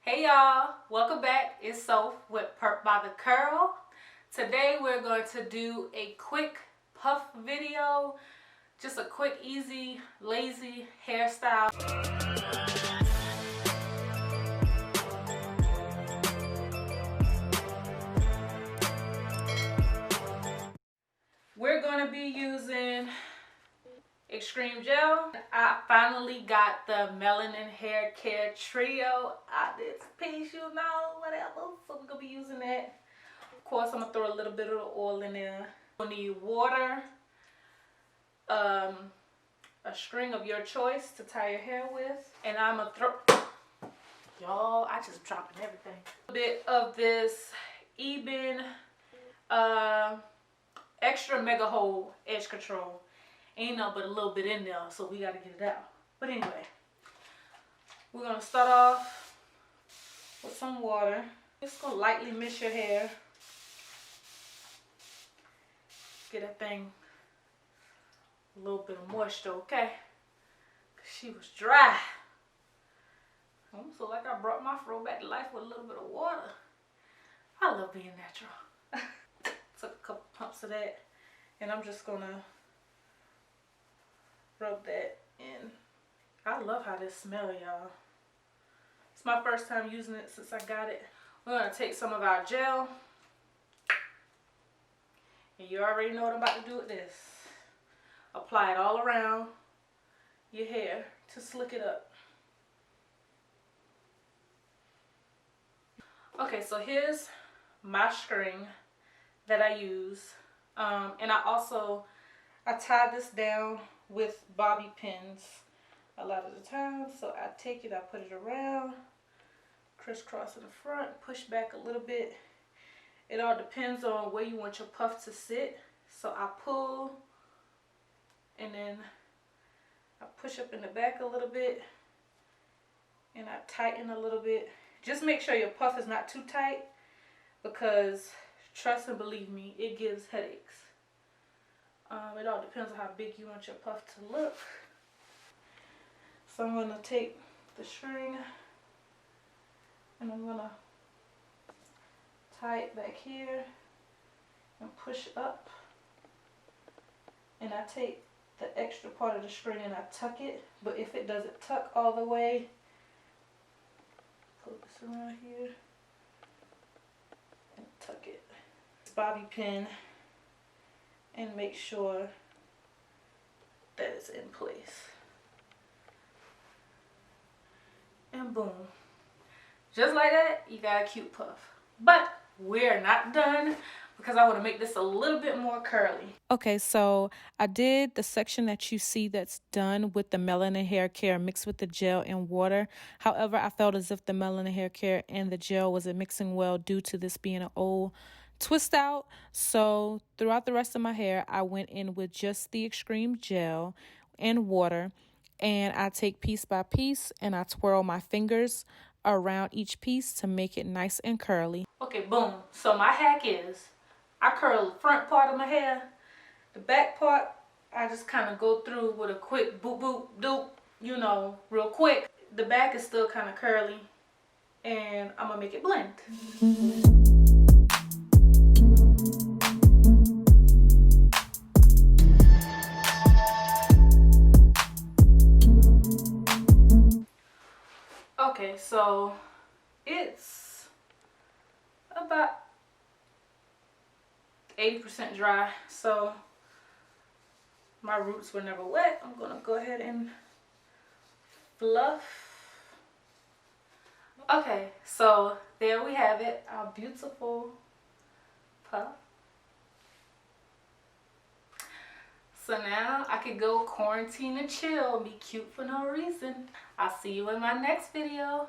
Hey y'all, welcome back. It's Soph with Purp by the Curl. Today we're going to do a quick puff video, just a quick, easy, lazy hairstyle. We're going to be using Xtreme Gel. I finally got the Melanin Hair Care Trio out this piece, whatever. So we're going to be using that. Of course, I'm going to throw a little bit of the oil in there. You'll need water, a string of your choice to tie your hair with. And I'm going to throw, y'all, I just dropping everything. A bit of this Eben Extra Mega Hold Edge Control. Ain't no but a little bit in there, so we got to get it out. But anyway, we're going to start off with some water. Just going to lightly mist your hair. Get that thing a little bit of moisture, okay? Because she was dry. I almost feel like I brought my fro back to life with a little bit of water. I love being natural. Took a couple pumps of that, and I'm just going to rub that in. I love how this smells, y'all. It's my first time using it since I got it. We're going to take some of our gel. And you already know what I'm about to do with this. Apply it all around your hair to slick it up. Okay, so here's my string that I use. And I tie this down with bobby pins a lot of the time. So I take it, I put it around, crisscross in the front, push back a little bit. It all depends on where you want your puff to sit. So I pull and then I push up in the back a little bit and I tighten a little bit. Just make sure your puff is not too tight, because trust and believe me, it gives headaches. It all depends on how big you want your puff to look. So I'm going to take the string and I'm going to tie it back here and push up. And I take the extra part of the string and I tuck it. But if it doesn't tuck all the way, pull this around here and tuck it. Bobby pin and make sure that it's in place. And boom. Just like that, you got a cute puff. But we're not done, because I want to make this a little bit more curly. Okay, so I did the section that you see that's done with the Melanin Hair Care mixed with the gel and water. However, I felt as if the Melanin Hair Care and the gel wasn't mixing well due to this being an old twist out. So throughout the rest of my hair, I went in with just the Xtreme Gel and water, and I take piece by piece and I twirl my fingers around each piece to make it nice and curly. Okay, boom. So my hack is I curl the front part of my hair. The back part, I just kind of go through with a quick boop boop doop, real quick. The back is still kind of curly, and I'm gonna make it blend. Okay, so it's about 80% dry, so my roots were never wet. I'm gonna go ahead and fluff. Okay, so there we have it, our beautiful puff. So now I could go quarantine and chill and be cute for no reason. I'll see you in my next video.